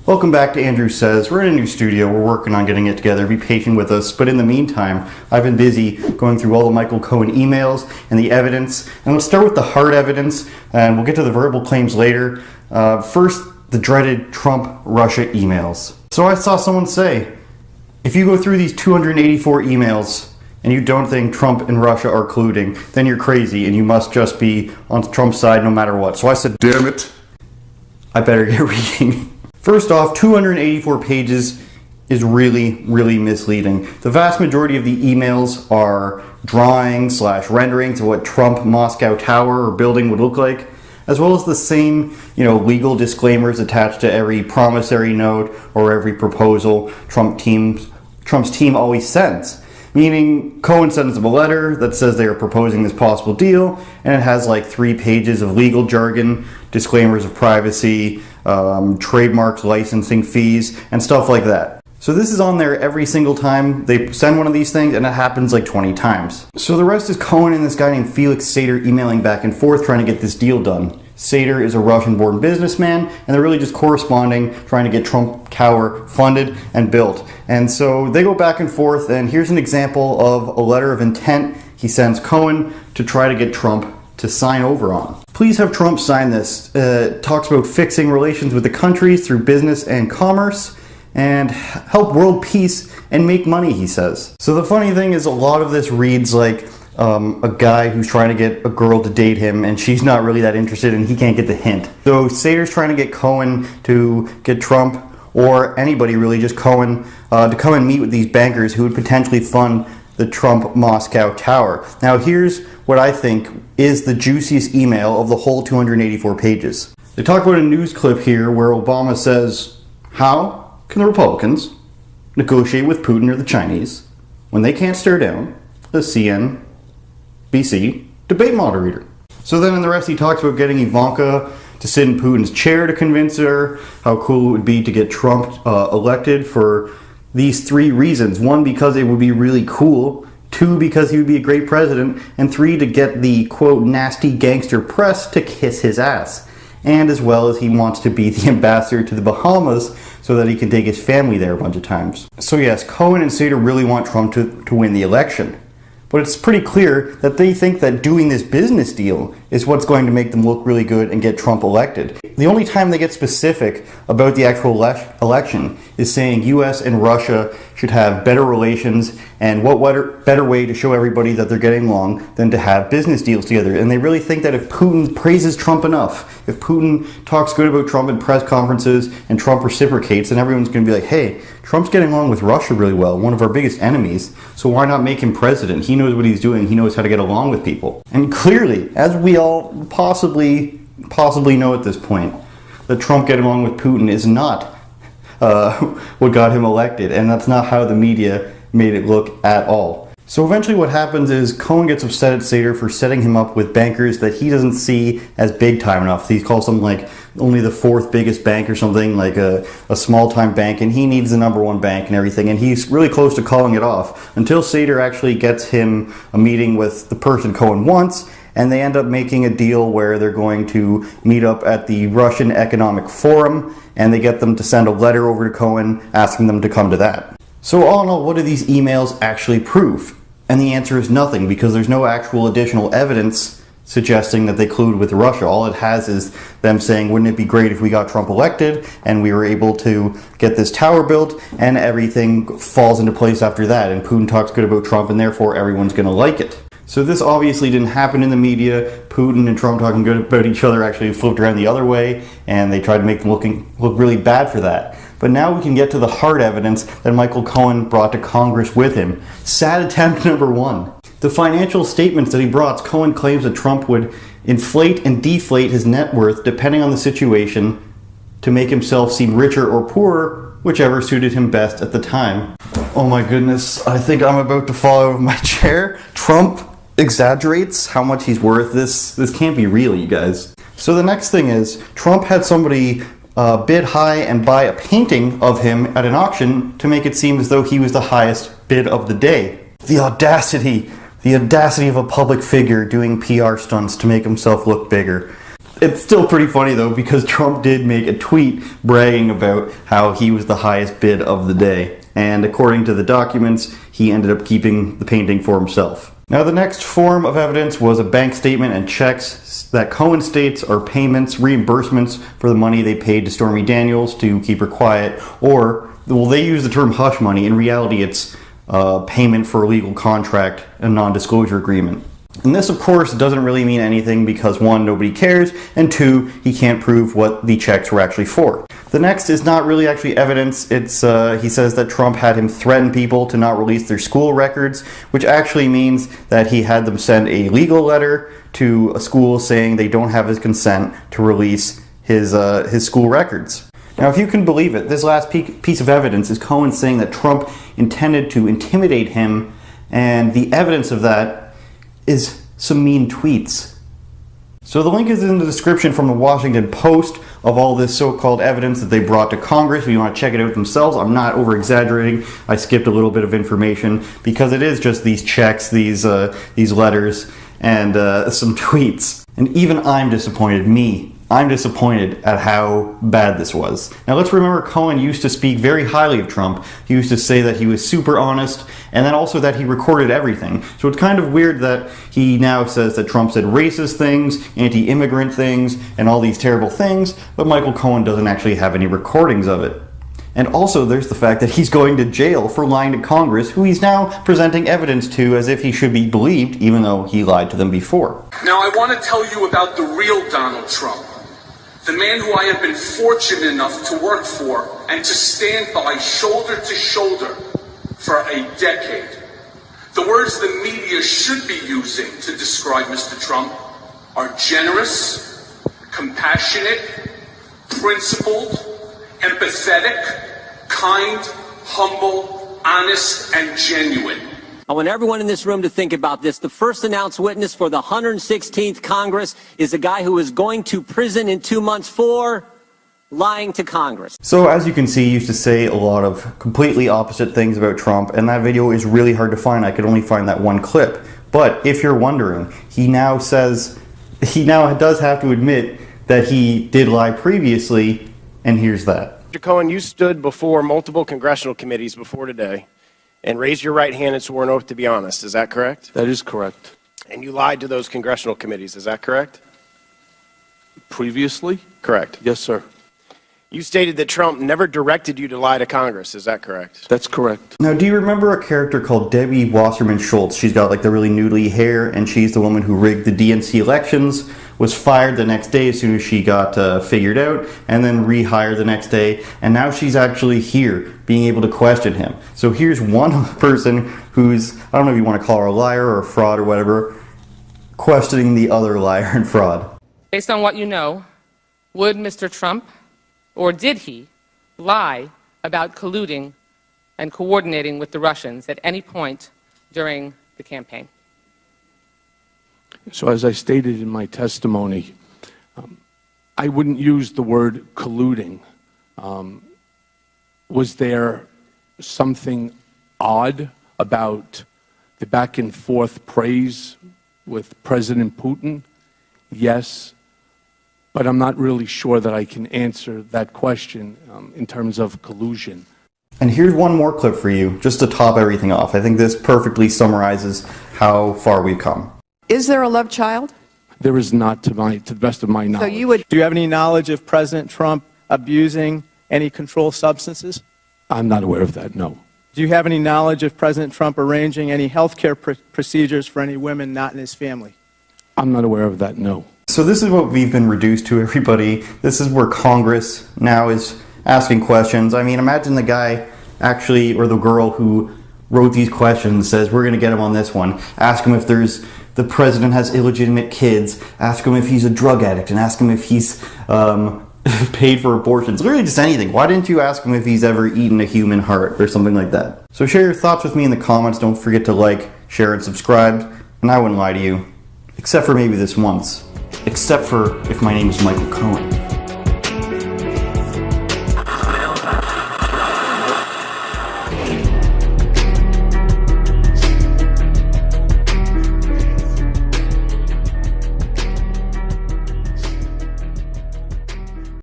Welcome back to Andrew Says. We're in a new studio. We're working on getting it together. Be patient with us. But in the meantime, I've been busy going through all the Michael Cohen emails and the evidence. And let's start with the hard evidence, and we'll get to the verbal claims later. First, the dreaded Trump-Russia emails. So I saw someone say, if you go through these 284 emails and you don't think Trump and Russia are colluding, then you're crazy and you must just be on Trump's side no matter what. So I said, damn it, I better get reading. First off, 284 pages is really, really misleading. The vast majority of the emails are drawings / renderings of what Trump Moscow Tower or building would look like, as well as the same, legal disclaimers attached to every promissory note or every proposal Trump's team always sends. Meaning, Cohen sends them a letter that says they are proposing this possible deal, and it has like 3 pages of legal jargon, disclaimers of privacy, trademarks, licensing fees, and stuff like that. So this is on there every single time they send one of these things, and it happens like 20 times. So the rest is Cohen and this guy named Felix Sater emailing back and forth trying to get this deal done. Sater is a Russian-born businessman, and they're really just corresponding, trying to get Trump Tower funded and built. And so they go back and forth, and here's an example of a letter of intent he sends Cohen to try to get Trump to sign over on. Please have Trump sign this. It talks about fixing relations with the countries through business and commerce, and help world peace and make money, he says. So the funny thing is a lot of this reads like a guy who's trying to get a girl to date him, and she's not really that interested and he can't get the hint. So Sater's trying to get Cohen to get Trump, or anybody really, just Cohen, to come and meet with these bankers who would potentially fund the Trump Moscow Tower. Now here's what I think is the juiciest email of the whole 284 pages. They talk about a news clip here where Obama says, how can the Republicans negotiate with Putin or the Chinese when they can't stare down the CNBC debate moderator? So then in the rest he talks about getting Ivanka to sit in Putin's chair to convince her, how cool it would be to get Trump elected for these 3 reasons. 1, because it would be really cool. 2, because he would be a great president. And 3, to get the, quote, nasty gangster press to kiss his ass. And as well as he wants to be the ambassador to the Bahamas so that he can take his family there a bunch of times. So yes, Cohen and Sater really want Trump to win the election. But it's pretty clear that they think that doing this business deal is what's going to make them look really good and get Trump elected. The only time they get specific about the actual election is saying US and Russia should have better relations, and what better way to show everybody that they're getting along than to have business deals together. And they really think that if Putin praises Trump enough, if Putin talks good about Trump in press conferences and Trump reciprocates, then everyone's going to be like, hey, Trump's getting along with Russia really well, one of our biggest enemies, so why not make him president? He knows what he's doing, he knows how to get along with people. And clearly, as we all possibly know at this point, that Trump getting along with Putin is not what got him elected, and that's not how the media made it look at all. So eventually what happens is Cohen gets upset at Sater for setting him up with bankers that he doesn't see as big time enough. He calls them like only the 4th biggest bank or something, like a small time bank, and he needs the number 1 bank and everything, and he's really close to calling it off until Sater actually gets him a meeting with the person Cohen wants, and they end up making a deal where they're going to meet up at the Russian Economic Forum, and they get them to send a letter over to Cohen asking them to come to that. So all in all, what do these emails actually prove? And the answer is nothing, because there's no actual additional evidence suggesting that they collude with Russia. All it has is them saying, wouldn't it be great if we got Trump elected and we were able to get this tower built, and everything falls into place after that, and Putin talks good about Trump and therefore everyone's going to like it. So this obviously didn't happen in the media. Putin and Trump talking good about each other actually flipped around the other way, and they tried to make them look really bad for that. But now we can get to the hard evidence that Michael Cohen brought to Congress with him. Sad attempt number 1. The financial statements that he brought, Cohen claims that Trump would inflate and deflate his net worth depending on the situation to make himself seem richer or poorer, whichever suited him best at the time. Oh my goodness, I think I'm about to fall out of my chair. Trump exaggerates how much he's worth. This can't be real, you guys. So the next thing is, Trump had somebody bid high and buy a painting of him at an auction to make it seem as though he was the highest bid of the day. The audacity of a public figure doing PR stunts to make himself look bigger. It's still pretty funny though, because Trump did make a tweet bragging about how he was the highest bid of the day. And according to the documents, he ended up keeping the painting for himself. Now, the next form of evidence was a bank statement and checks that Cohen states are payments, reimbursements for the money they paid to Stormy Daniels to keep her quiet, or, well, they use the term hush money. In reality, it's payment for a legal contract and non-disclosure agreement. And this, of course, doesn't really mean anything because, one, nobody cares, and two, he can't prove what the checks were actually for. The next is not really actually evidence. It's he says that Trump had him threaten people to not release their school records, which actually means that he had them send a legal letter to a school saying they don't have his consent to release his school records. Now, if you can believe it, this last piece of evidence is Cohen saying that Trump intended to intimidate him, and the evidence of that is some mean tweets. So the link is in the description from the Washington Post of all this so-called evidence that they brought to Congress. If you want to check it out themselves, I'm not over-exaggerating. I skipped a little bit of information because it is just these checks, these letters, and some tweets. And even I'm disappointed, I'm disappointed at how bad this was. Now let's remember Cohen used to speak very highly of Trump. He used to say that he was super honest, and then also that he recorded everything. So it's kind of weird that he now says that Trump said racist things, anti-immigrant things, and all these terrible things, but Michael Cohen doesn't actually have any recordings of it. And also there's the fact that he's going to jail for lying to Congress, who he's now presenting evidence to as if he should be believed, even though he lied to them before. Now I want to tell you about the real Donald Trump. The man who I have been fortunate enough to work for and to stand by shoulder to shoulder for a decade. The words the media should be using to describe Mr. Trump are generous, compassionate, principled, empathetic, kind, humble, honest, and genuine. I want everyone in this room to think about this. The first announced witness for the 116th Congress is a guy who is going to prison in 2 months for lying to Congress. So as you can see, he used to say a lot of completely opposite things about Trump, and that video is really hard to find. I could only find that one clip. But if you're wondering, he now does have to admit that he did lie previously, and here's that. Mr. Cohen, you stood before multiple congressional committees before today and raised your right hand and swore an oath to be honest. Is that correct? That is correct. And you lied to those congressional committees. Is that correct? Previously? Correct. Yes, sir. You stated that Trump never directed you to lie to Congress. Is that correct? That's correct. Now, do you remember a character called Debbie Wasserman Schultz? She's got like the really noodly hair, and she's the woman who rigged the DNC elections, was fired the next day as soon as she got figured out, and then rehired the next day, and now she's actually here being able to question him. So here's one person who's, I don't know if you want to call her a liar or a fraud or whatever, questioning the other liar and fraud. Based on what you know, would Mr. Trump, or did he, lie about colluding and coordinating with the Russians at any point during the campaign? So as I stated in my testimony, I wouldn't use the word colluding. Was there something odd about the back and forth praise with President Putin? Yes, but I'm not really sure that I can answer that question in terms of collusion. And here's one more clip for you, just to top everything off. I think this perfectly summarizes how far we've come. Is there a love child? There is not, to the best of my knowledge. So you would. Do you have any knowledge of President Trump abusing any controlled substances? I'm not aware of that, no. Do you have any knowledge of President Trump arranging any health care procedures for any women not in his family? I'm not aware of that, no. So this is what we've been reduced to, everybody. This is where Congress now is asking questions. I mean, imagine the guy actually, or the girl who wrote these questions says, we're going to get him on this one. Ask him if the president has illegitimate kids. Ask him if he's a drug addict, and ask him if he's paid for abortions. Literally just anything. Why didn't you ask him if he's ever eaten a human heart or something like that? So share your thoughts with me in the comments. Don't forget to like, share, and subscribe. And I wouldn't lie to you. Except for maybe this once. Except for if my name is Michael Cohen.